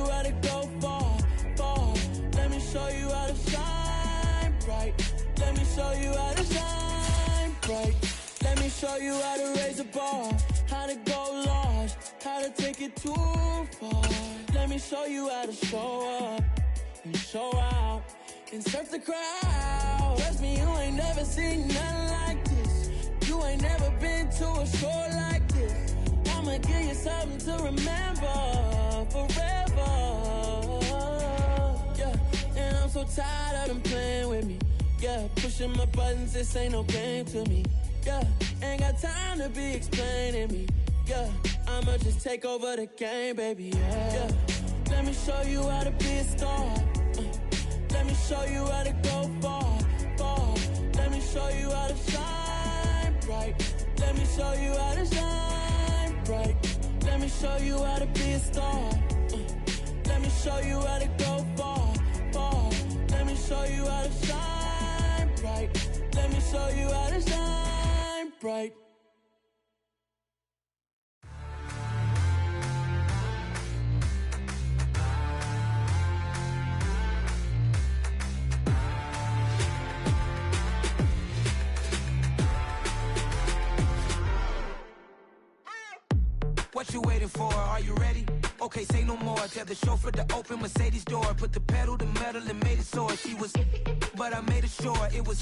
you how to go far, far. Let me show you how to shine bright. Let me show you how to shine bright. Let me show you how to raise a bar, how to go large, how to take it too far. Let me show you how to show up and show out and surf the crowd. Trust me, you ain't never seen nothing like this. You ain't never been to a show like this. I'ma give you something to remember forever. Yeah, and I'm so tired of them playing with me. Yeah, pushing my buttons, this ain't no game to me. Yeah, ain't got time to be explaining me. Yeah, I'ma just take over the game, baby. Yeah, let me show you how to be a star. Let me show you how to go far, far. Let me show you how to shine bright. Let me show you how to shine bright. Let me show you how to be a star. Let me show you how to go far, far. Let me show you how to shine bright. Let me show you how to shine bright. What you waiting for? Are you ready? Okay, say no more. Tell the chauffeur to open Mercedes door. Put the pedal to metal and made it soar. She was, but I made it sure it was.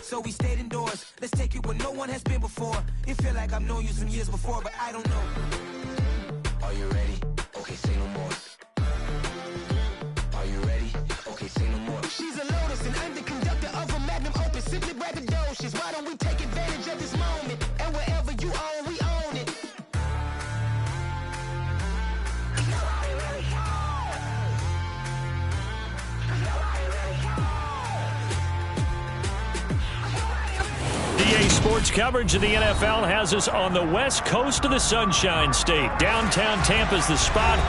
So we stayed indoors. Let's take it where no one has been before. It feel like I've known you some years before, but I don't know. Are you ready? Okay, say no more. Are you ready? Okay, say no more. She's a Lotus and I'm the conductor of a Magnum Opus. Simply braggadocious. Why don't we take advantage of this moment? And wherever you own, we own it. EA Sports coverage of the NFL has us on the west coast of the Sunshine State. Downtown Tampa's the spot,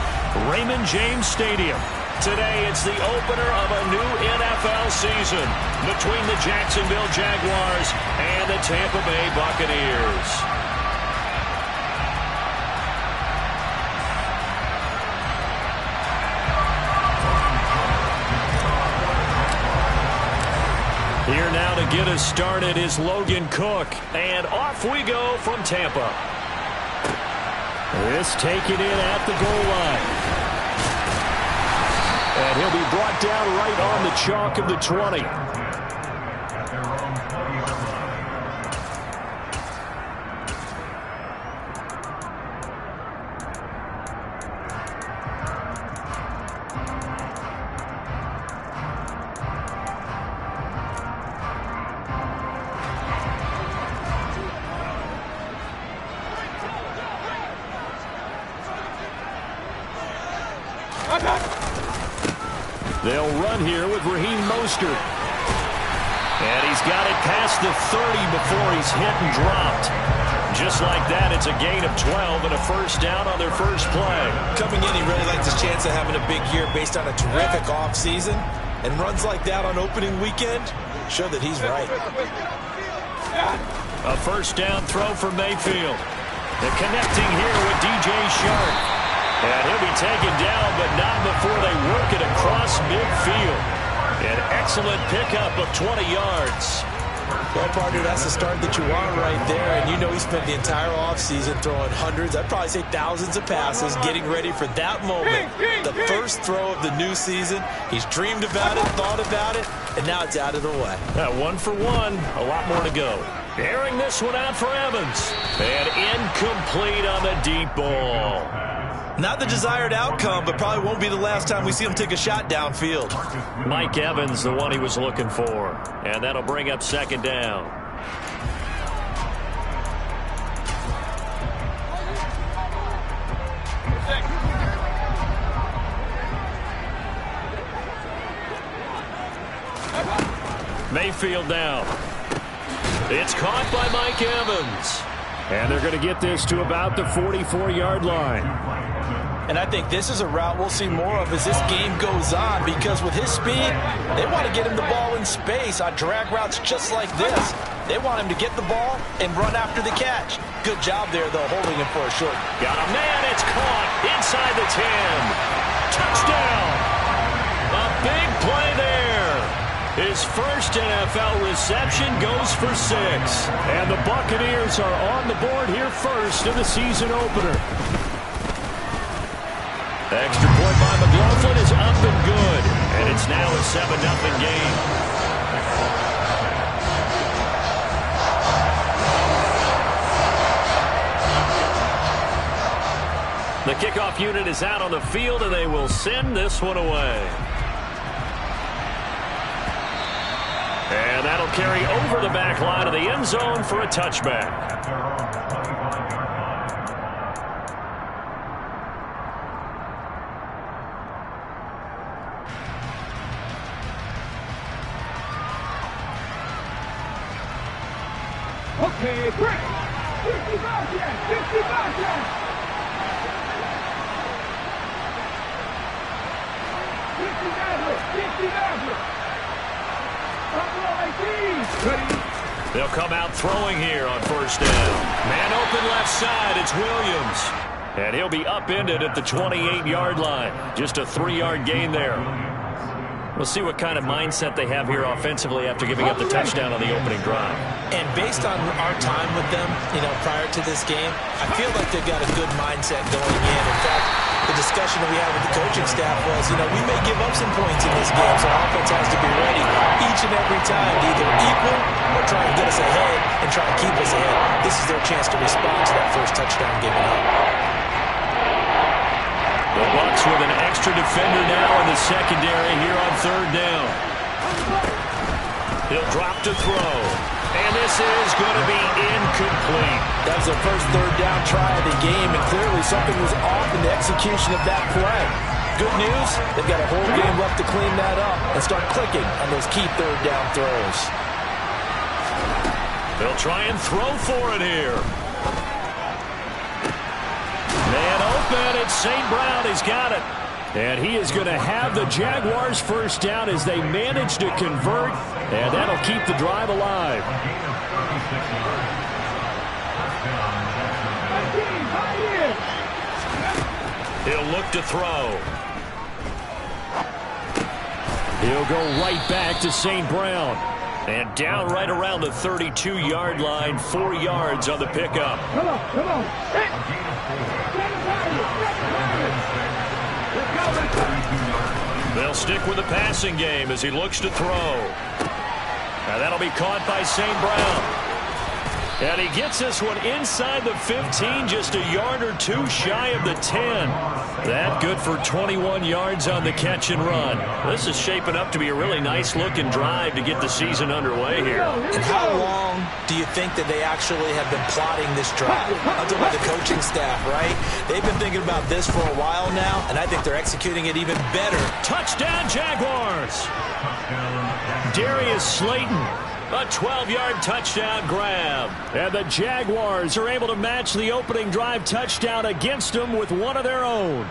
Raymond James Stadium. Today, it's the opener of a new NFL season between the Jacksonville Jaguars and the Tampa Bay Buccaneers. Here now to get us started is Logan Cook. And off we go from Tampa. This taken in at the goal line. And he'll be brought down right on the chalk of the 20. They'll run here with Raheem Mostert. And he's got it past the 30 before he's hit and dropped. Just like that, it's a gain of 12 and a first down on their first play. Coming in, he really likes his chance of having a big year based on a terrific offseason. And runs like that on opening weekend show that he's right. A first down throw for Mayfield. They're connecting here with DJ Shark. And he'll be taken down, but not before they work it across midfield. An excellent pickup of 20 yards. Well, partner, that's the start that you want right there. And you know he spent the entire offseason throwing hundreds, I'd probably say thousands of passes, getting ready for that moment. The first throw of the new season. He's dreamed about it, thought about it, and now it's out of the way. 1 for 1, a lot more to go. Airing this one out for Evans. And incomplete on the deep ball. Not the desired outcome, but probably won't be the last time we see him take a shot downfield. Mike Evans, the one he was looking for. And that'll bring up second down. Mayfield now. It's caught by Mike Evans. And they're going to get this to about the 44-yard line. And I think this is a route we'll see more of as this game goes on, because with his speed, they want to get him the ball in space on drag routes just like this. They want him to get the ball and run after the catch. Good job there, though, holding him for a short. Got a man. It's caught inside the 10. Touchdown! A big play there. His first NFL reception goes for 6. And the Buccaneers are on the board here first in the season opener. Extra point by McLaughlin is up and good. And it's now a 7-0 game. The kickoff unit is out on the field, and they will send this one away. And that'll carry over the back line of the end zone for a touchback. Okay, quick! 55 yards! 55 yards! 55 yards! They'll come out throwing here on first down. Man open left side, it's Williams. And he'll be upended at the 28-yard line. Just a 3-yard gain there. We'll see what kind of mindset they have here offensively after giving up the touchdown on the opening drive. And based on our time with them, prior to this game, I feel like they've got a good mindset going in. In fact, the discussion that we had with the coaching staff was, we may give up some points in this game, so our offense has to be ready each and every time to either equal or try and get us ahead and try to keep us ahead. This is their chance to respond to that first touchdown given up. The Bucs with an extra defender now in the secondary here on third down. He'll drop to throw. And this is going to be incomplete. That was their first third down try of the game, and clearly something was off in the execution of that play. Good news, they've got a whole game left to clean that up and start clicking on those key third down throws. They'll try and throw for it here. Man open, it's St. Brown. He's got it. And he is going to have the Jaguars first down as they manage to convert, and that'll keep the drive alive. He'll look to throw. He'll go right back to St. Brown. And down right around the 32-yard line, 4 yards on the pickup. Come on, come on. They'll stick with the passing game as he looks to throw. And that'll be caught by St. Brown. And he gets this one inside the 15, just a yard or two shy of the 10. That good for 21 yards on the catch and run. This is shaping up to be a really nice-looking drive to get the season underway here. And how long do you think that they actually have been plotting this drive? I'm talking about the coaching staff, right? They've been thinking about this for a while now, and I think they're executing it even better. Touchdown, Jaguars! Darius Slayton. A 12-yard touchdown grab. And the Jaguars are able to match the opening drive touchdown against them with one of their own.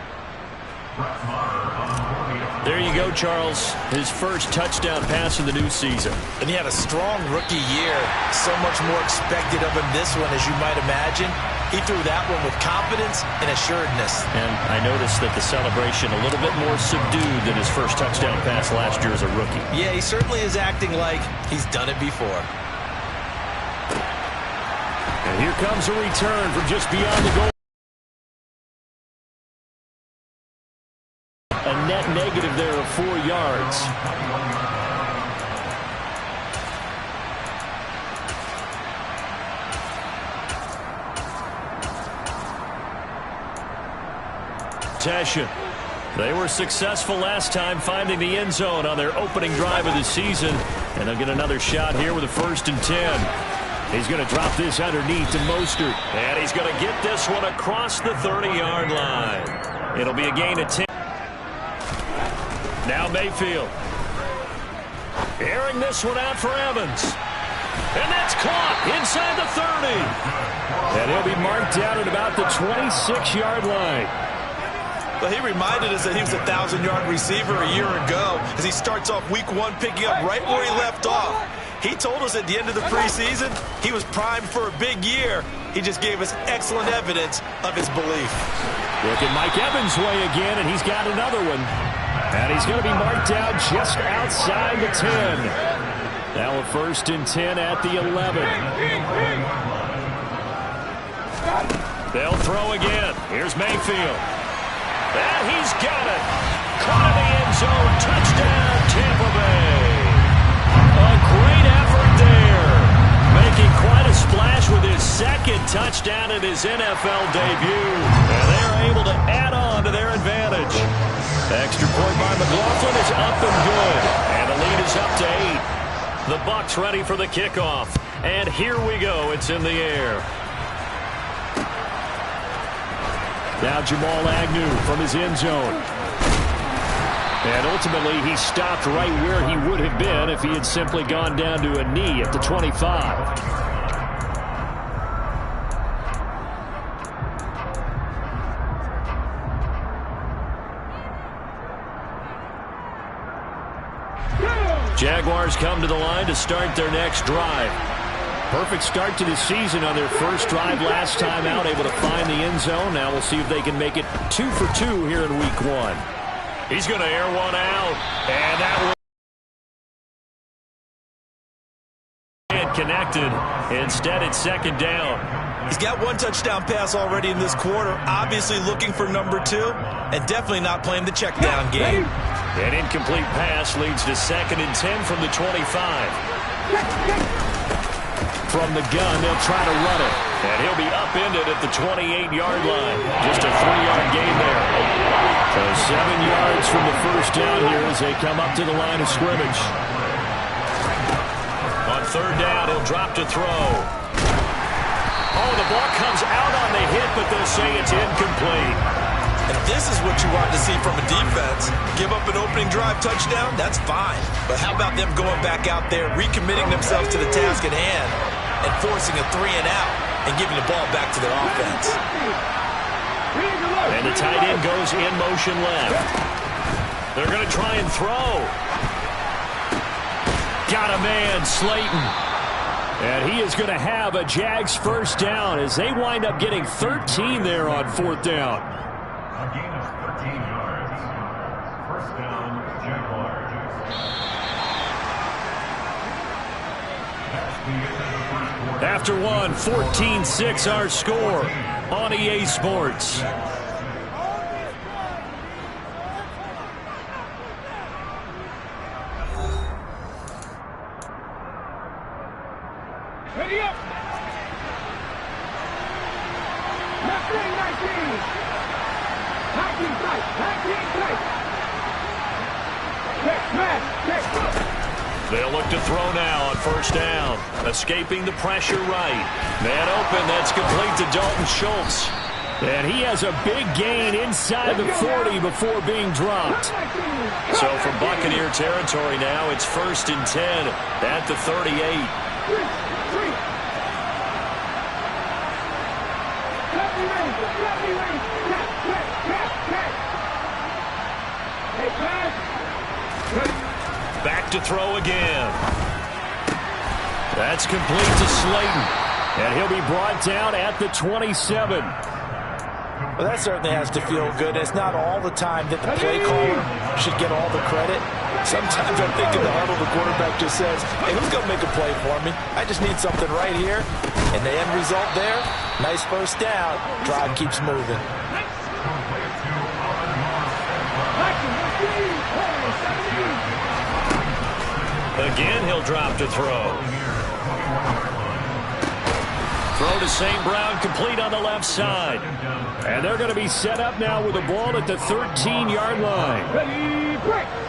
There you go, Charles. His first touchdown pass of the new season. And he had a strong rookie year. So much more expected of him this one, as you might imagine. He threw that one with confidence and assuredness. And I noticed that the celebration a little bit more subdued than his first touchdown pass last year as a rookie. Yeah, he certainly is acting like he's done it before. And here comes a return from just beyond the goal. A net negative there of 4 yards. They were successful last time finding the end zone on their opening drive of the season. And they'll get another shot here with a 1st and 10. He's going to drop this underneath to Mostert. And he's going to get this one across the 30-yard line. It'll be a gain of 10. Now Mayfield. Airing this one out for Evans. And that's caught inside the 30. And he'll be marked down at about the 26-yard line. Well, he reminded us that he was a 1,000-yard receiver a year ago as he starts off week 1 picking up right where he left off. He told us at the end of the preseason he was primed for a big year. He just gave us excellent evidence of his belief. Look at Mike Evans' way again, and he's got another one. And he's going to be marked down just outside the 10. Now a 1st and 10 at the 11. They'll throw again. Here's Mayfield. And he's got it. Caught in the end zone. Touchdown, Tampa Bay. A great effort there. Making quite a splash with his 2nd touchdown in his NFL debut. And they're able to add on to their advantage. Extra point by McLaughlin is up and good. And the lead is up to 8. The Bucs ready for the kickoff. And here we go. It's in the air. Now Jamal Agnew from his end zone. And ultimately, he stopped right where he would have been if he had simply gone down to a knee at the 25. Jaguars come to the line to start their next drive. Perfect start to the season on their first drive last time out, able to find the end zone. Now we'll see if they can make it 2 for 2 here in week 1. He's going to air one out, and that was connected. Instead, it's 2nd down. He's got 1 touchdown pass already in this quarter, obviously looking for number 2, and definitely not playing the check down game. An incomplete pass leads to 2nd and 10 from the 25. From the gun, they'll try to run it. And he'll be upended at the 28-yard line. Just a 3-yard gain there. So 7 yards from the first down here as they come up to the line of scrimmage. On 3rd down, he'll drop to throw. Oh, the ball comes out on the hit, but they'll say it's incomplete. And this is what you want to see from a defense. Give up an opening drive touchdown, that's fine. But how about them going back out there, recommitting themselves to the task at hand, and forcing a 3-and-out and giving the ball back to their offense. And the tight end goes in motion left. They're going to try and throw. Got a man, Slayton. And he is going to have a Jags first down as they wind up getting 13 there on 4th down. A gain of 13 yards. First down, Jaguars. After one, 14-6 our score on EA Sports. Ready up. Left wing, 19. Hacking tight. Hacking tight. Check, smash, check. They'll look to throw now on 1st down. Escaping the pressure right. Man open, that's complete to Dalton Schultz. And he has a big gain inside the 40 before being dropped. So from Buccaneer territory now, it's 1st and 10 at the 38. Back to throw again. That's complete to Slayton. And he'll be brought down at the 27. Well, that certainly has to feel good. It's not all the time that the play caller should get all the credit. Sometimes I think in the huddle, the quarterback just says, hey, who's going to make a play for me? I just need something right here. And the end result there, nice first down. Drive keeps moving. Again, he'll drop to throw. Throw to St. Brown, complete on the left side. And they're going to be set up now with the ball at the 13-yard line.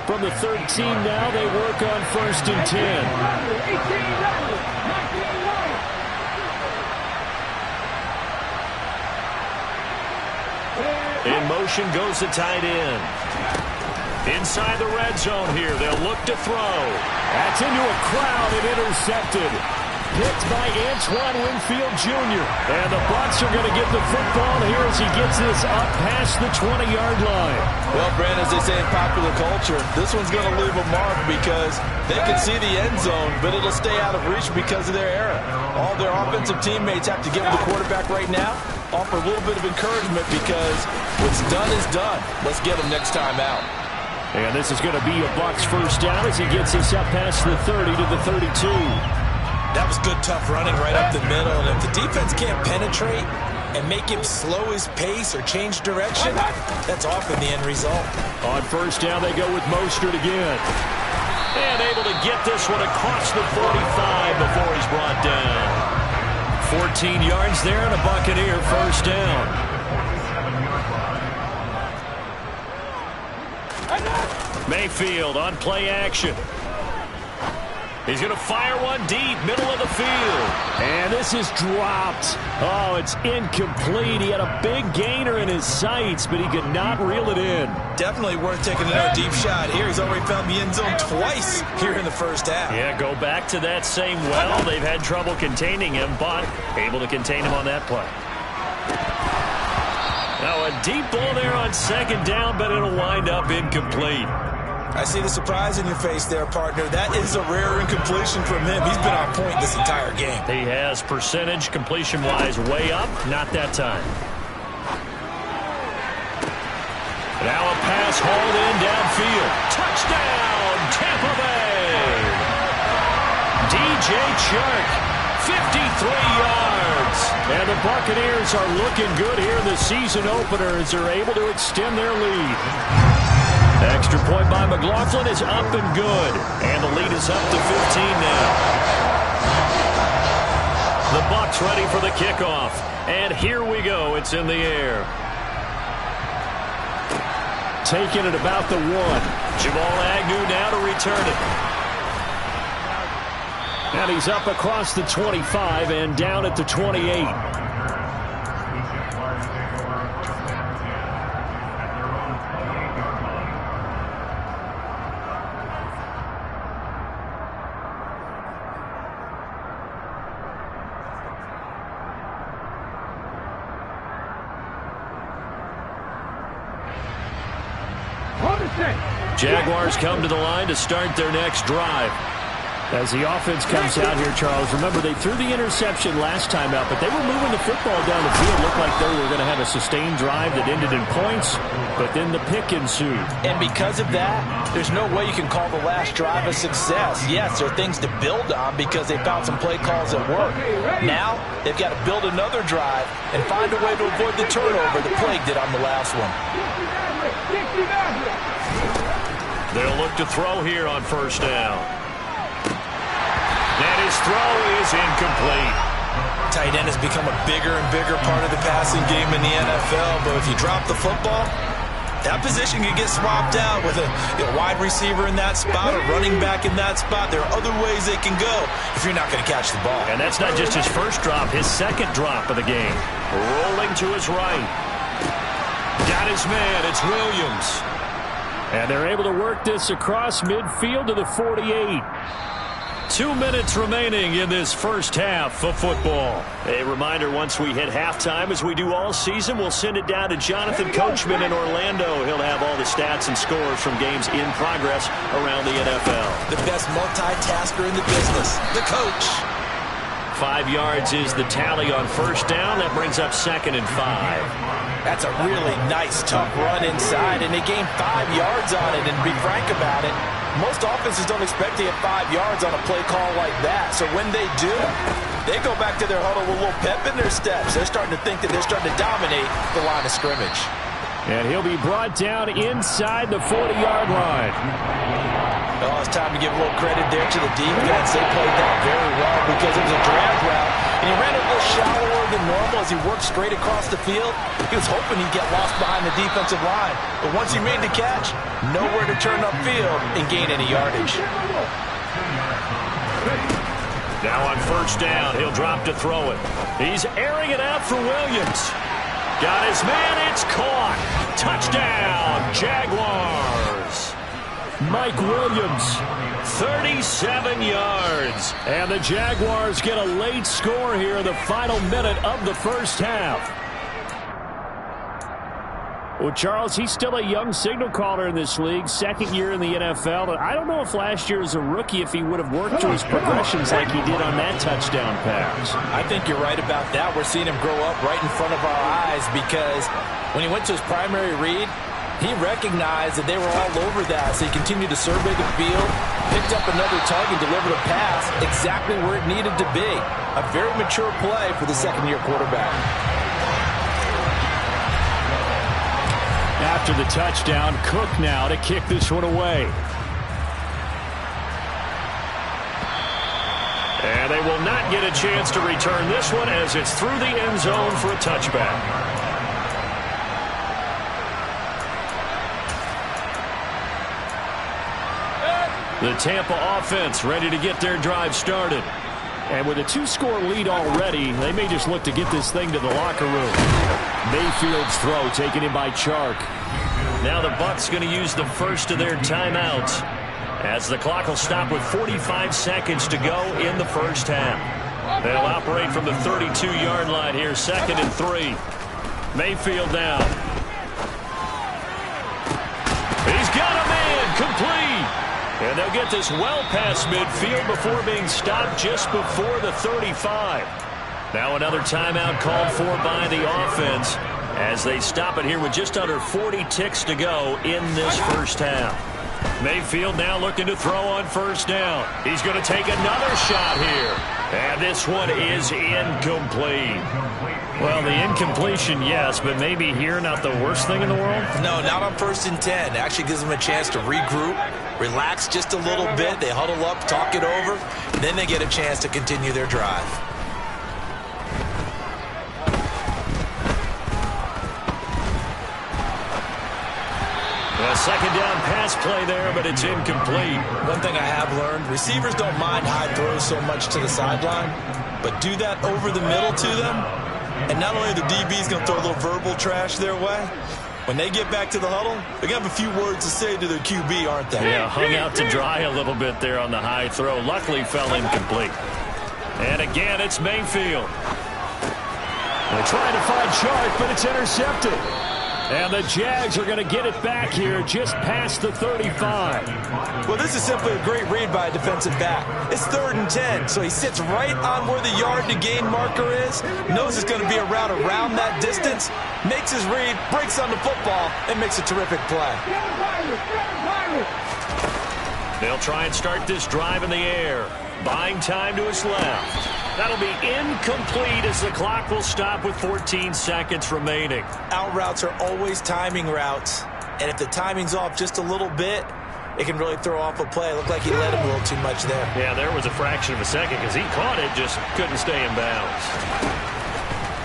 From the 13 now, they work on 1st and 10. In motion goes the tight end. Inside the red zone here, they'll look to throw. That's into a crowd and intercepted. picked by Antoine Winfield Jr. And the Bucs are going to get the football here as he gets this up past the 20-yard line. Well, Brent, as they say in popular culture, this one's going to leave a mark because they can see the end zone, but it'll stay out of reach because of their error. All their offensive teammates have to give the quarterback right now, offer a little bit of encouragement because what's done is done. Let's get them next time out. And this is going to be a Bucs first down as he gets this up past the 30 to the 32. That was good, tough running right up the middle. And if the defense can't penetrate and make him slow his pace or change direction, that's often the end result. On first down, they go with Mostert again. And able to get this one across the 45 before he's brought down. 14 yards there and a Buccaneer first down. Mayfield on play action. He's going to fire one deep, middle of the field. And this is dropped. Oh, it's incomplete. He had a big gainer in his sights, but he could not reel it in. Definitely worth taking another deep shot here. He's already found the end zone twice here in the first half. Yeah, go back to that same well. They've had trouble containing him, but able to contain him on that play. Now a deep ball there on second down, but it'll wind up incomplete. I see the surprise in your face there, partner. That is a rare incompletion from him. He's been on point this entire game. He has percentage completion-wise way up. Not that time. Now a pass hauled in downfield. Touchdown, Tampa Bay. DJ Chark, 53 yards. And the Buccaneers are looking good here in the season opener as they're able to extend their lead. Extra point by McLaughlin is up and good. And the lead is up to 15 now. The Bucs ready for the kickoff. And here we go. It's in the air. Taking it about the 1. Jamal Agnew now to return it. And he's up across the 25 and down at the 28. Jaguars come to the line to start their next drive. As the offense comes out here, Charles, remember they threw the interception last time out, but they were moving the football down the field. Looked like they were going to have a sustained drive that ended in points, but then the pick ensued. And because of that, there's no way you can call the last drive a success. Yes, there are things to build on because they found some play calls that work. Now, they've got to build another drive and find a way to avoid the turnover the plague did on the last one. They'll look to throw here on first down. And his throw is incomplete. Tight end has become a bigger and bigger part of the passing game in the NFL, but if you drop the football, that position can get swapped out with a wide receiver in that spot, a running back in that spot. There are other ways they can go if you're not going to catch the ball. And that's not just his first drop, his second drop of the game. Rolling to his right. Got his man, it's Williams. And they're able to work this across midfield to the 48. 2 minutes remaining in this first half of football. A reminder, once we hit halftime, as we do all season, we'll send it down to Jonathan Coachman in Orlando. He'll have all the stats and scores from games in progress around the NFL. The best multitasker in the business, the coach. 5 yards is the tally on first down. That brings up 2nd and 5. That's a really nice, tough run inside, and they gained 5 yards on it. And to be frank about it, most offenses don't expect to get 5 yards on a play call like that. So when they do, they go back to their huddle with a little pep in their steps. They're starting to think that they're starting to dominate the line of scrimmage. And he'll be brought down inside the 40-yard line. Well, it's time to give a little credit there to the defense. They played that very well because it was a drag route. And he ran a little shallower than normal as he worked straight across the field. He was hoping he'd get lost behind the defensive line. But once he made the catch, nowhere to turn upfield and gain any yardage. Now on first down, he'll drop to throw it. He's airing it out for Williams. Got his man, it's caught. Touchdown, Jaguars. Mike Williams, 37 yards. And the Jaguars get a late score here in the final minute of the first half. Well, Charles, he's still a young signal caller in this league, second year in the NFL. And I don't know if last year as a rookie if he would have worked through his progressions like he did on that touchdown pass. I think you're right about that. We're seeing him grow up right in front of our eyes because when he went to his primary read, he recognized that they were all over that, so he continued to survey the field, picked up another target, delivered a pass exactly where it needed to be. A very mature play for the second-year quarterback. After the touchdown, Cook now to kick this one away. And they will not get a chance to return this one as it's through the end zone for a touchback. The Tampa offense ready to get their drive started. And with a 2-score lead already, they may just look to get this thing to the locker room. Mayfield's throw taken in by Chark. Now the Bucs going to use the first of their timeouts as the clock will stop with 45 seconds to go in the first half. They'll operate from the 32-yard line here, 2nd and 3. Mayfield down. He's got a man, complete. And they'll get this well past midfield before being stopped just before the 35. Now another timeout called for by the offense as they stop it here with just under 40 ticks to go in this first half. Mayfield now looking to throw on first down. He's going to take another shot here. And this one is incomplete. Well, the incompletion, yes, but maybe here not the worst thing in the world? No, not on 1st and 10. It actually gives them a chance to regroup, relax just a little bit. They huddle up, talk it over, then they get a chance to continue their drive. A second down pass play there, but it's incomplete. One thing I have learned, receivers don't mind high throws so much to the sideline, but do that over the middle to them, and not only are the DBs going to throw a little verbal trash their way, when they get back to the huddle, they're going to have a few words to say to their QB, aren't they? Yeah, hung out to dry a little bit there on the high throw. Luckily fell incomplete. And again, it's Mayfield. They're trying to find Chark, but it's intercepted. And the Jags are going to get it back here just past the 35. Well, this is simply a great read by a defensive back. It's 3rd and 10, so he sits right on where the yard to gain marker is, knows it's going to be a route around that distance, makes his read, breaks on the football, and makes a terrific play. They'll try and start this drive in the air. Buying time to his left. That'll be incomplete as the clock will stop with 14 seconds remaining. Out routes are always timing routes, and if the timing's off just a little bit, it can really throw off a play. It looked like he let him a little too much there. Yeah, there was a fraction of a second because he caught it, just couldn't stay in bounds.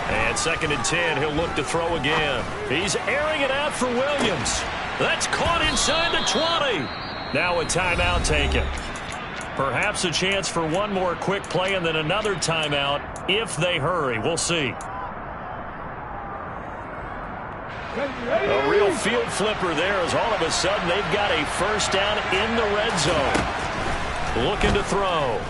And 2nd and 10, he'll look to throw again. He's airing it out for Williams. That's caught inside the 20. Now a timeout taken. Perhaps a chance for one more quick play and then another timeout if they hurry. We'll see. A real field flipper there as all of a sudden they've got a first down in the red zone. Looking to throw.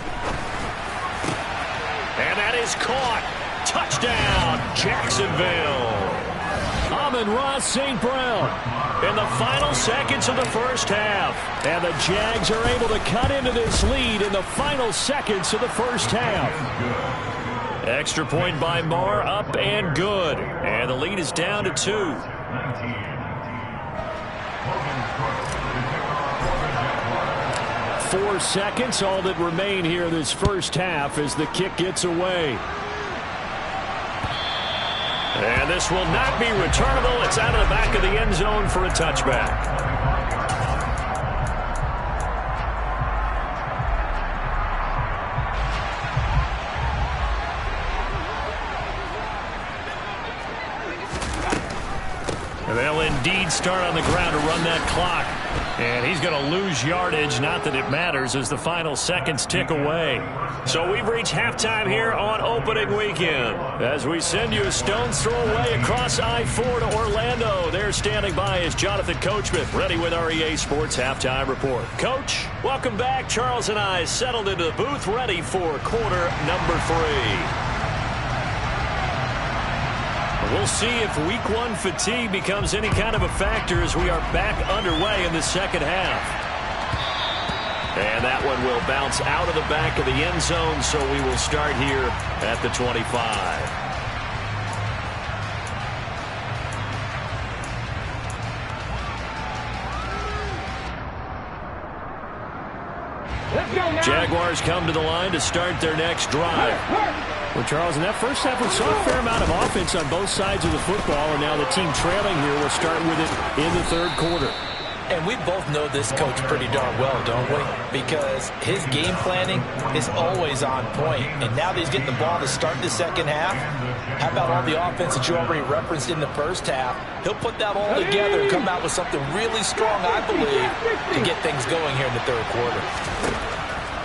And that is caught. Touchdown, Jacksonville. Amon-Ra St. Brown in the final seconds of the first half. And the Jags are able to cut into this lead in the final seconds of the first half. Extra point by Marr, up and good. And the lead is down to 2. 4 seconds, all that remain here this first half as the kick gets away. And this will not be returnable. It's out of the back of the end zone for a touchback. And they'll indeed start on the ground to run that clock. And he's going to lose yardage, not that it matters, as the final seconds tick away. So we've reached halftime here on opening weekend. As we send you a stone's throw away across I-4 to Orlando. There standing by is Jonathan Coachman, ready with our EA Sports Halftime Report. Coach, welcome back. Charles and I settled into the booth, ready for quarter number 3. We'll see if week 1 fatigue becomes any kind of a factor as we are back underway in the second half. And that one will bounce out of the back of the end zone, so we will start here at the 25. Jaguars come to the line to start their next drive. Well, Charles, in that first half, we saw a fair amount of offense on both sides of the football, and now the team trailing here will start with it in the third quarter. And we both know this coach pretty darn well, don't we? Because his game planning is always on point. And now that he's getting the ball to start the second half, how about all the offense that you already referenced in the first half? He'll put that all together and come out with something really strong, I believe, to get things going here in the third quarter.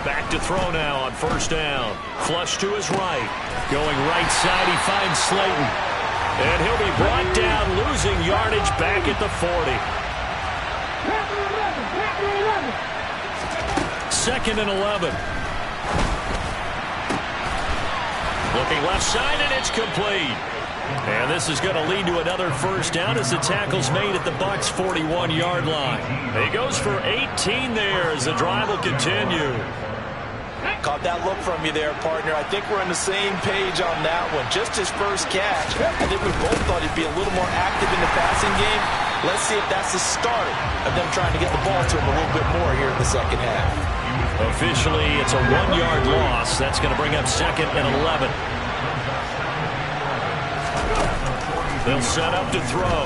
Back to throw now on first down. Flush to his right. Going right side, he finds Slayton. And he'll be brought down, losing yardage back at the 40. 2nd and 11. Looking left side, and it's complete. And this is going to lead to another first down as the tackle's made at the Bucs 41-yard line. He goes for 18 there as the drive will continue. Caught that look from you there, partner. I think we're on the same page on that one. Just his first catch. I think we both thought he'd be a little more active in the passing game. Let's see if that's the start of them trying to get the ball to him a little bit more here in the second half. Officially, it's a 1-yard loss. That's going to bring up 2nd and 11. They'll set up to throw.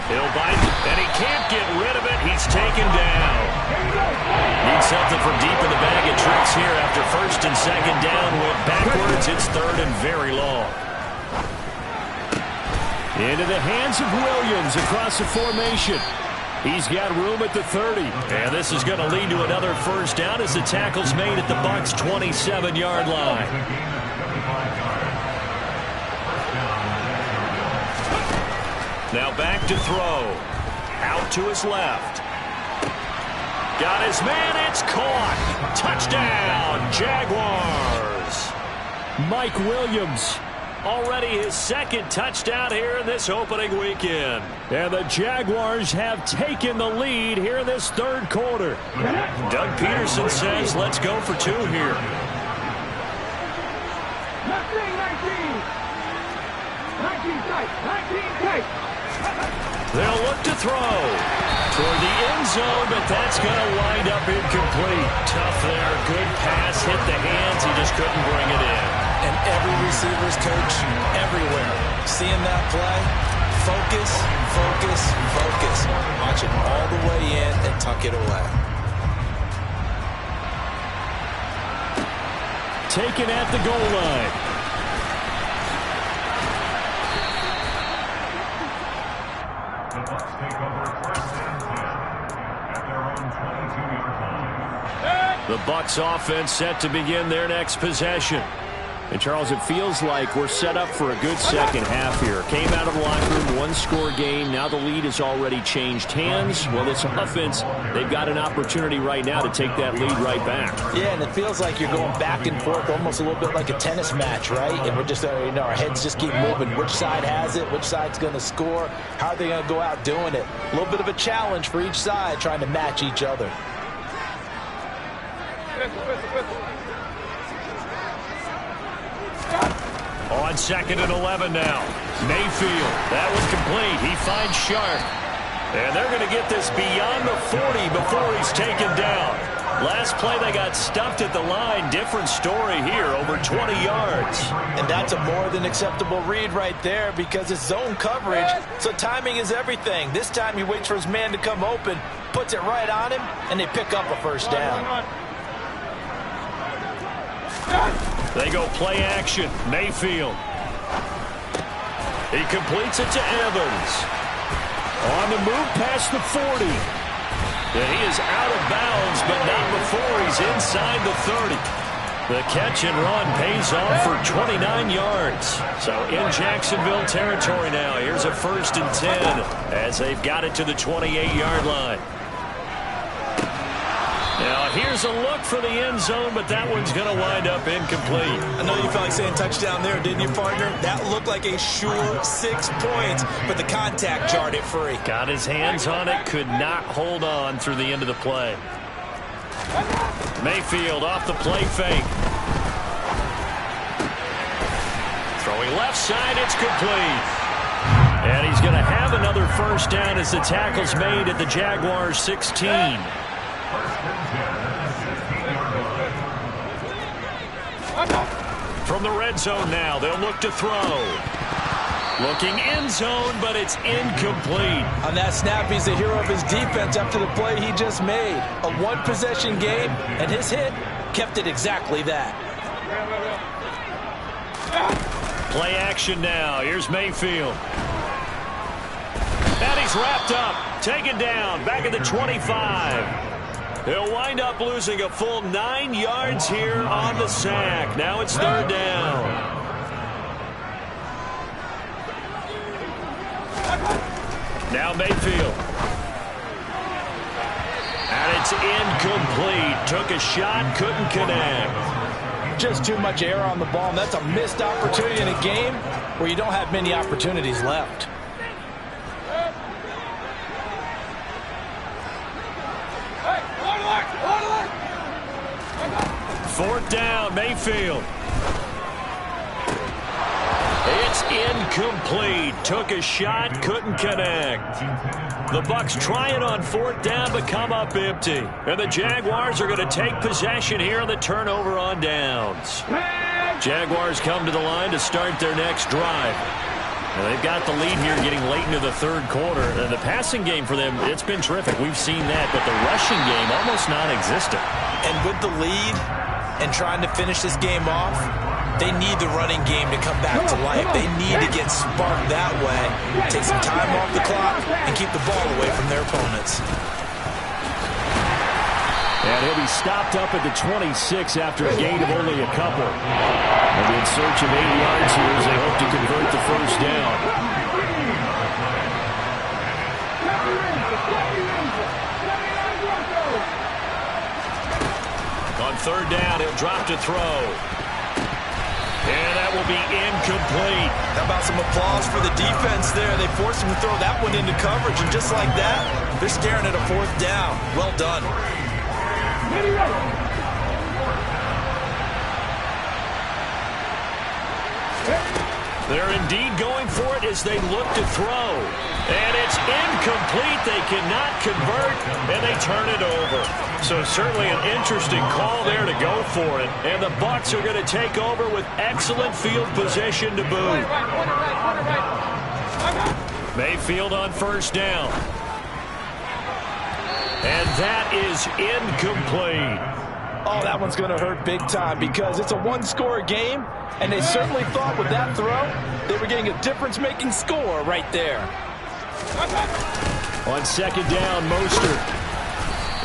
He'll bite, and he can't get rid of it. He's taken down. Needs something from deep in the bag of tricks here after 1st and 2nd down. Went backwards. It's 3rd and very long. Into the hands of Williams across the formation. He's got room at the 30. And this is going to lead to another first down as the tackle's made at the Bucs 27-yard line. Now back to throw. Out to his left. Got his man. It's caught. Touchdown, Jaguars. Mike Williams. Already his 2nd touchdown here in this opening weekend. And the Jaguars have taken the lead here in this third quarter. Doug Peterson says, let's go for 2 here. 19 tight. They'll look to throw toward the end zone, but that's going to wind up incomplete. Tough there. Good pass. Hit the hands. He just couldn't bring it in. And every receiver's coach everywhere. Seeing that play, focus, focus, focus. Watch it all the way in and tuck it away. Taken at the goal line. The Bucs take over 1st and 10 at their own 22-yard line. The Bucs offense set to begin their next possession. And, Charles, it feels like we're set up for a good second half here. Came out of the locker room, 1-score game. Now the lead has already changed hands. Well, this offense, they've got an opportunity right now to take that lead right back. Yeah, and it feels like you're going back and forth, almost a little bit like a tennis match, right? And we're just, our heads just keep moving. Which side has it? Which side's going to score? How are they going to go out doing it? A little bit of a challenge for each side, trying to match each other. On 2nd and 11 now. Mayfield. That was complete. He finds Sharp. And they're going to get this beyond the 40 before he's taken down. Last play, they got stuffed at the line. Different story here, over 20 yards. And that's a more than acceptable read right there because it's zone coverage, so timing is everything. This time he waits for his man to come open, puts it right on him, and they pick up a first down. They go play action. Mayfield. He completes it to Evans. On the move past the 40. And he is out of bounds, but not before he's inside the 30. The catch and run pays off for 29 yards. So in Jacksonville territory now. Here's a 1st and 10 as they've got it to the 28-yard line. Now here's a look for the end zone, but that one's going to wind up incomplete. I know you felt like saying touchdown there, didn't you, partner? That looked like a sure 6 points, but the contact jarred it free. Got his hands on it, could not hold on through the end of the play. Mayfield off the play fake. Throwing left side, it's complete. And he's going to have another 1st down as the tackle's made at the Jaguars 16. From the red zone now, they'll look to throw. Looking end zone, but it's incomplete. On that snap, he's the hero of his defense after the play he just made. A one-possession game, and his hit kept it exactly that. Play action now. Here's Mayfield. And he's wrapped up. Taken down. Back at the 25. He'll wind up losing a full 9 yards here on the sack. Now it's 3rd down. Now Mayfield. And it's incomplete. Took a shot, couldn't connect. Just too much air on the ball, and that's a missed opportunity in a game where you don't have many opportunities left. 4th down, Mayfield. It's incomplete. Took a shot, couldn't connect. The Bucs try it on 4th down, but come up empty. And the Jaguars are going to take possession here on the turnover on downs. Jaguars come to the line to start their next drive. And they've got the lead here getting late into the 3rd quarter. And the passing game for them, it's been terrific. We've seen that, but the rushing game almost non-existent. And with the lead and trying to finish this game off, they need the running game to come back to life. They need to get sparked that way, take some time off the clock, and keep the ball away from their opponents. And he'll be stopped up at the 26 after a gain of only a couple. And in search of 8 yards here as they hope to convert the 1st down. On 3rd down, he'll drop to throw. And that will be incomplete. How about some applause for the defense there? They forced him to throw that one into coverage, and just like that, they're staring at a 4th down. Well done. They're indeed going for it as they look to throw. And it's incomplete. They cannot convert, and they turn it over. So certainly an interesting call there to go for it. And the Bucs are going to take over with excellent field position to boot. Mayfield on 1st down. And that is incomplete. Oh, that one's going to hurt big time because it's a one-score game, and they certainly thought with that throw they were getting a difference-making score right there. On 2nd down, Mostert.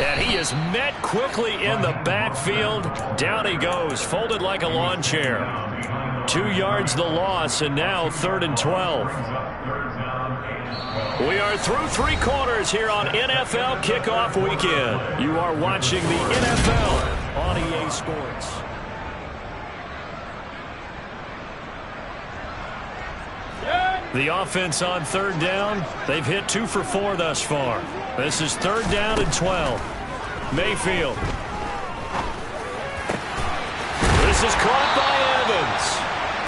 And he is met quickly in the backfield. Down he goes, folded like a lawn chair. 2 yards the loss, and now 3rd and 12. We are through 3 quarters here on NFL Kickoff Weekend. You are watching the NFL on EA Sports. The offense on 3rd down, they've hit 2 for 4 thus far. This is 3rd down and 12. Mayfield. This is caught by Evans.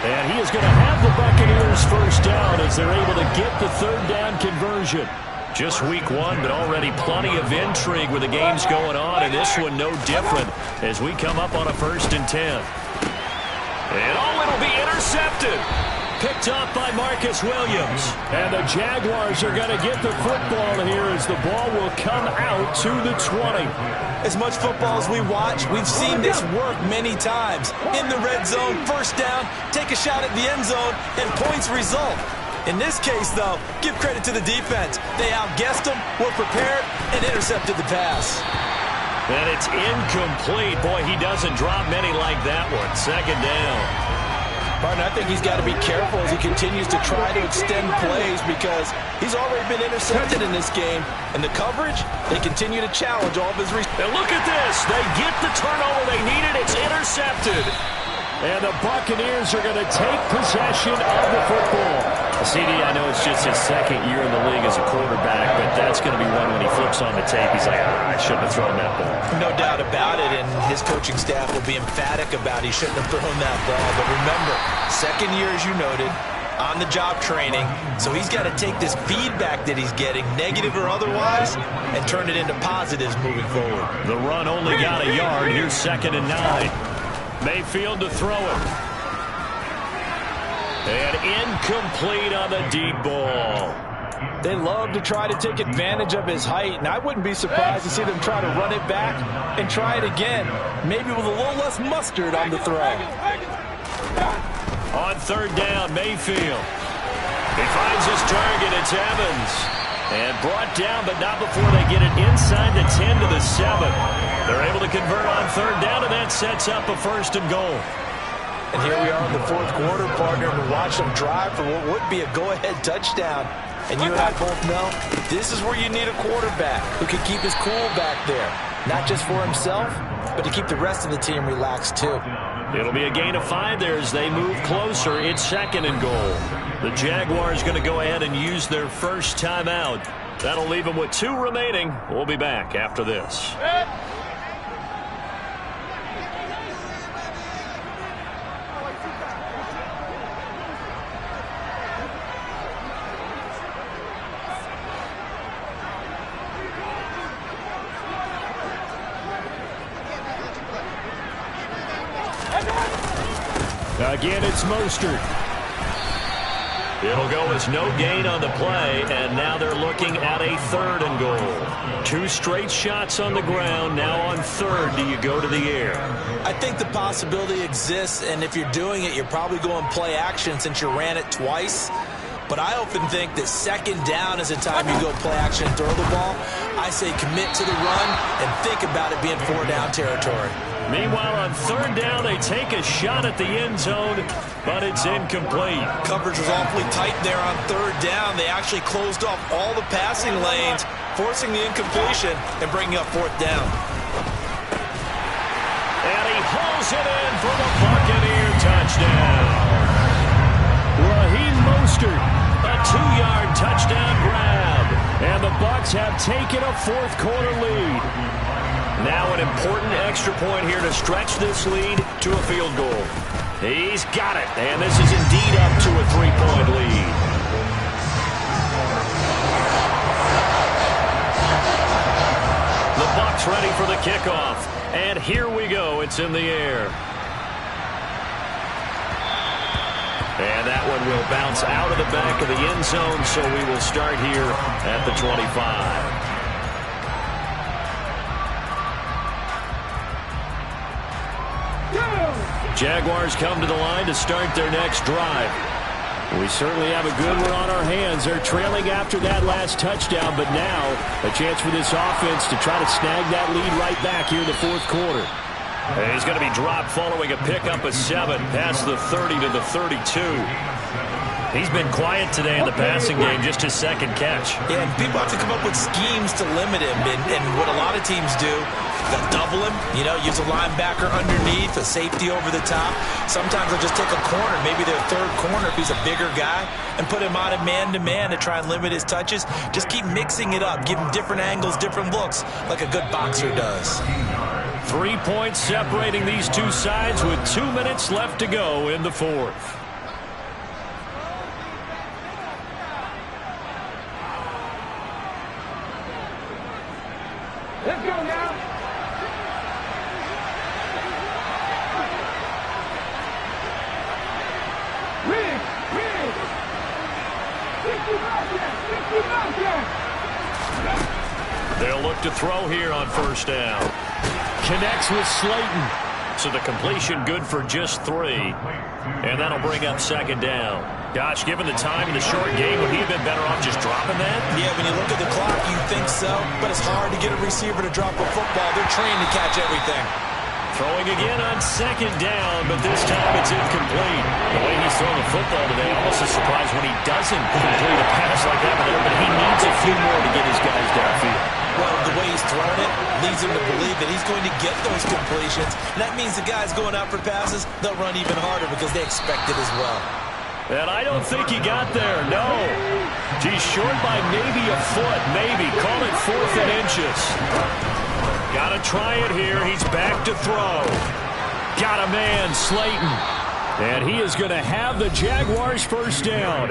And he is going to have the Buccaneers 1st down as they're able to get the 3rd down conversion. Just week 1, but already plenty of intrigue with the games going on, and this one no different as we come up on a 1st and 10. And it'll be intercepted. Picked up by Marcus Williams. And the Jaguars are going to get the football here as the ball will come out to the 20. As much football as we watch, we've seen this work many times. In the red zone, 1st down, take a shot at the end zone, and points result. In this case, though, give credit to the defense. They outguessed him, were prepared, and intercepted the pass. And it's incomplete. Boy, he doesn't drop many like that one. Second down. Partner, I think he's got to be careful as he continues to try to extend plays because he's already been intercepted in this game. And the coverage, they continue to challenge all of his receivers. And look at this. They get the turnover they needed. It's intercepted. And the Buccaneers are going to take possession of the football. CD, I know it's just his second year in the league as a quarterback, but that's going to be one when he flips on the tape. He's like, I shouldn't have thrown that ball. No doubt about it, and his coaching staff will be emphatic about he shouldn't have thrown that ball. But remember, second year, as you noted, on-the-job training, so he's got to take this feedback that he's getting, negative or otherwise, and turn it into positives moving forward. The run only got a yard. Here's 2nd and 9. Mayfield to throw it. And incomplete on the deep ball. They love to try to take advantage of his height, and I wouldn't be surprised to see them try to run it back and try it again, maybe with a little less mustard on the throw. On 3rd down, Mayfield. He finds his target. It's Evans. And brought down, but not before they get it inside the 10 to the 7. They're able to convert on 3rd down, and that sets up a 1st and goal. And here we are in the 4th quarter, partner, and watch them drive for what would be a go-ahead touchdown. And you and I both know this is where you need a quarterback who can keep his cool back there. Not just for himself, but to keep the rest of the team relaxed too. It'll be a gain of 5 there as they move closer. It's 2nd and goal. The Jaguars going to go ahead and use their first timeout. That'll leave them with 2 remaining. We'll be back after this. Again, it's Mostert. It'll go as no gain on the play, and now they're looking at a 3rd and goal. 2 straight shots on the ground. Now on 3rd, do you go to the air? I think the possibility exists, and if you're doing it, you're probably going play action since you ran it twice. But I often think that 2nd down is the time you go play action and throw the ball. I say commit to the run and think about it being 4-down territory. Meanwhile, on 3rd down, they take a shot at the end zone, but it's incomplete. Coverage was awfully tight there on 3rd down. They actually closed off all the passing lanes, forcing the incompletion and bringing up 4th down. And he hauls it in for the Buccaneer touchdown. Raheem Mostert, a 2-yard touchdown grab. And the Bucs have taken a 4th quarter lead. Now an important extra point here to stretch this lead to a field goal. He's got it, and this is indeed up to a 3-point lead. The Bucs ready for the kickoff, and here we go. It's in the air. And that one will bounce out of the back of the end zone, so we will start here at the 25. Jaguars come to the line to start their next drive. We certainly have a good one on our hands. They're trailing after that last touchdown, but now a chance for this offense to try to snag that lead right back here in the 4th quarter. And he's going to be dropped following a pickup of 7 past the 30 to the 32. He's been quiet today in the passing game, just his 2nd catch. Yeah, and people have to come up with schemes to limit him, and what a lot of teams do, they'll double him, use a linebacker underneath, a safety over the top. Sometimes they'll just take a corner, maybe their 3rd corner if he's a bigger guy, and put him out of man-to-man to try and limit his touches. Just keep mixing it up, give him different angles, different looks, like a good boxer does. 3 points separating these two sides with 2 minutes left to go in the 4th. Let's go now. Rig. 60 They'll look to throw here on 1st down. Connects with Slayton. So the completion good for just 3. And that'll bring up second down. Gosh, given the time in the short game, would he have been better off just dropping that? Yeah, when you look at the clock, you think so. But it's hard to get a receiver to drop a football. They're trained to catch everything. Throwing again on second down, but this time it's incomplete. The way he's throwing the football today, almost a surprise when he doesn't complete a pass like that, but he needs a few more to get his guys downfield. Well, the way he's throwing it leads him to believe that he's going to get those completions. And that means the guys going out for passes, they'll run even harder because they expect it as well. And I don't think he got there, no. He's short by maybe a foot, maybe. Call it 4th and inches. Got to try it here. He's back to throw. Got a man, Slayton. And he is going to have the Jaguars first down.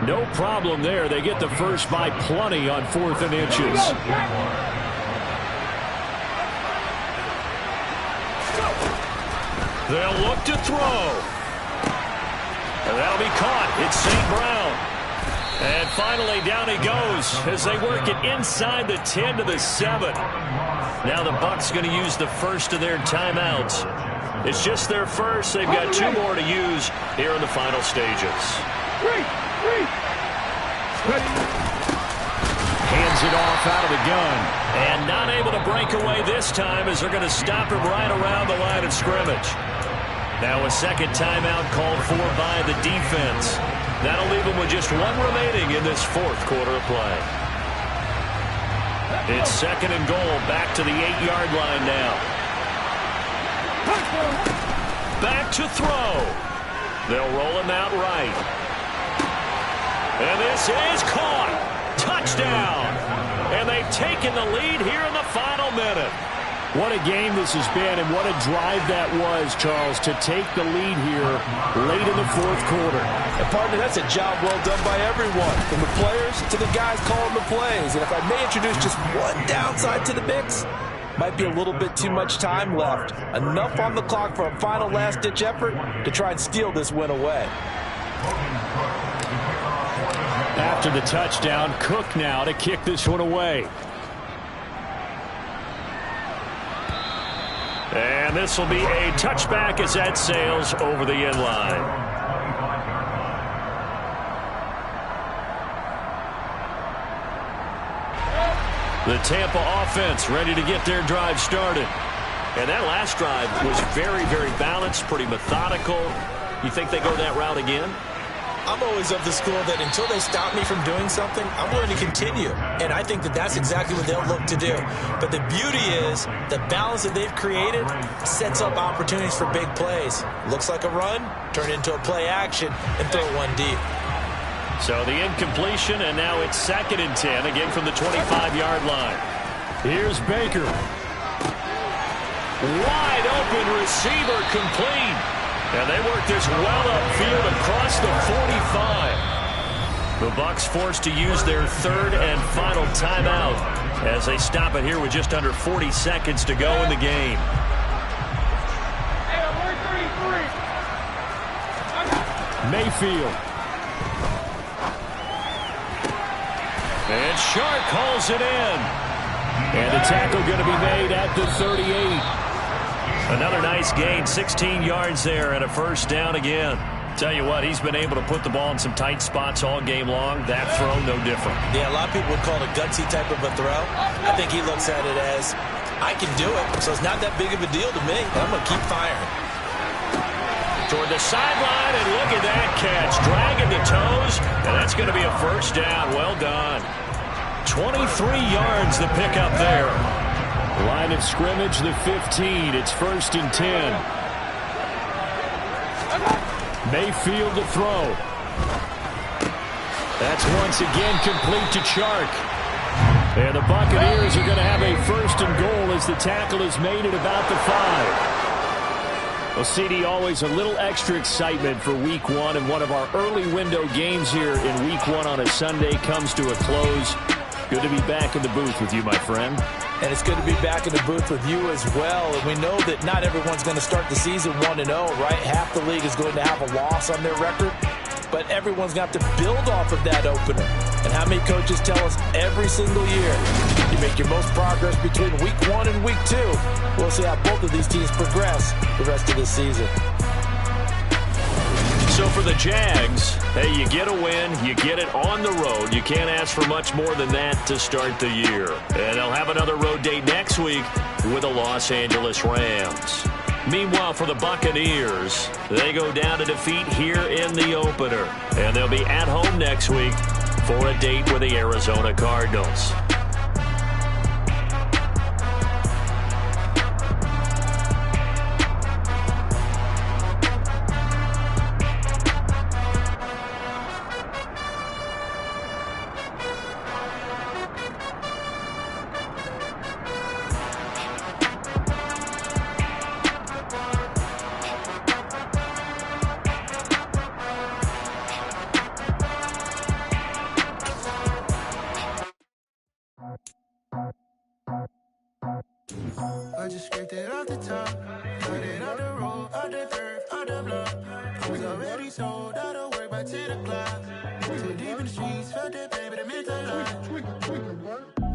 No problem there. They get the first by plenty on 4th and inches. They'll look to throw. And that'll be caught. It's St. Brown. And finally, down he goes as they work it inside the 10 to the 7. Now the Bucs going to use the first of their timeouts. It's just their first. They've got 2 more to use here in the final stages. Hands it off out of the gun. And not able to break away this time as they're going to stop him right around the line of scrimmage. Now a second timeout called for by the defense. That'll leave him with just 1 remaining in this 4th quarter of play. It's 2nd and goal, back to the 8-yard line now. Back to throw. They'll roll him out right. And this is caught. Touchdown. And they've taken the lead here in the final minute. What a game this has been, and what a drive that was, Charles, to take the lead here late in the 4th quarter. And partner, that's a job well done by everyone, from the players to the guys calling the plays. And if I may introduce just one downside to the mix, might be a little bit too much time left. Enough on the clock for a final last-ditch effort to try and steal this win away. After the touchdown, Cook now to kick this one away. And this will be a touchback as that sails over the end line. The Tampa offense ready to get their drive started. And that last drive was very, very balanced, pretty methodical. You think they go that route again? I'm always of the school that until they stop me from doing something, I'm willing to continue. And I think that that's exactly what they'll look to do. But the beauty is the balance that they've created sets up opportunities for big plays. Looks like a run, turn into a play action, and throw one deep. So the incompletion, and now it's 2nd and 10, again from the 25-yard line. Here's Baker. Wide open receiver complete. And they work this well upfield across the 45. The Bucs forced to use their 3rd and final timeout as they stop it here with just under 40 seconds to go in the game. Mayfield. And Shark hauls it in. And the tackle going to be made at the 38. Another nice gain, 16 yards there and a first down again. Tell you what, he's been able to put the ball in some tight spots all game long. That throw, no different. Yeah, a lot of people would call it a gutsy type of a throw. I think he looks at it as, I can do it, so it's not that big of a deal to me. I'm going to keep firing. Toward the sideline, and look at that catch. Dragging the toes, and that's going to be a first down. Well done. 23 yards the pickup there. Line of scrimmage, the 15. It's 1st and 10. Mayfield to throw. That's once again complete to Chark. And the Buccaneers are going to have a 1st and goal as the tackle is made at about the 5. Well, CD, always a little extra excitement for Week 1, and one of our early window games here in Week 1 on a Sunday comes to a close. Good to be back in the booth with you, my friend. And it's good to be back in the booth with you as well. And we know that not everyone's going to start the season 1-0, right? Half the league is going to have a loss on their record. But everyone's going to have to build off of that opener. And how many coaches tell us every single year, you make your most progress between week 1 and week 2. We'll see how both of these teams progress the rest of the season. So for the Jags, hey, you get a win, you get it on the road. You can't ask for much more than that to start the year. And they'll have another road date next week with the Los Angeles Rams. Meanwhile, for the Buccaneers, they go down to defeat here in the opener. And they'll be at home next week for a date with the Arizona Cardinals. I just scraped it off the top, put it on the road, on the dirt, on the block. It was already sold, out of work by 10 o'clock. Too deep in the streets, felt that baby, that meant a lot.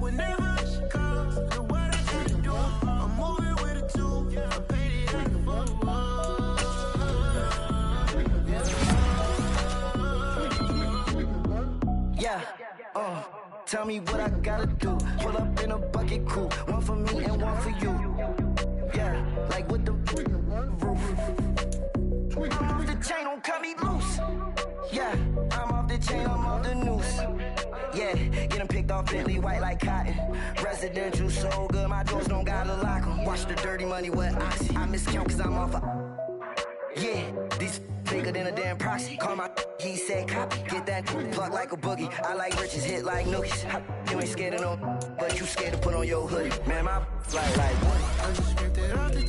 Whenever she calls, the what I try to do, I'm moving with a two, I paid it like a fool. Yeah, tell me what I gotta do. Pull up in a bucket crew, one for me and one for you. Yeah, like with the roof. I'm off the chain, don't cut me loose. Yeah, I'm off the chain, I'm off the noose. Yeah, getting picked off Bentley white like cotton. Residential so good, my doors don't gotta lock 'em. Watch the dirty money with oxy. I miscount cause I'm off yeah, these bigger than a damn proxy. Call my he said copy. Get that plug like a boogie. I like riches, hit like nookies. You ain't scared of no, but you scared to put on your hoodie. Man, my fly like what? I just scraped it off the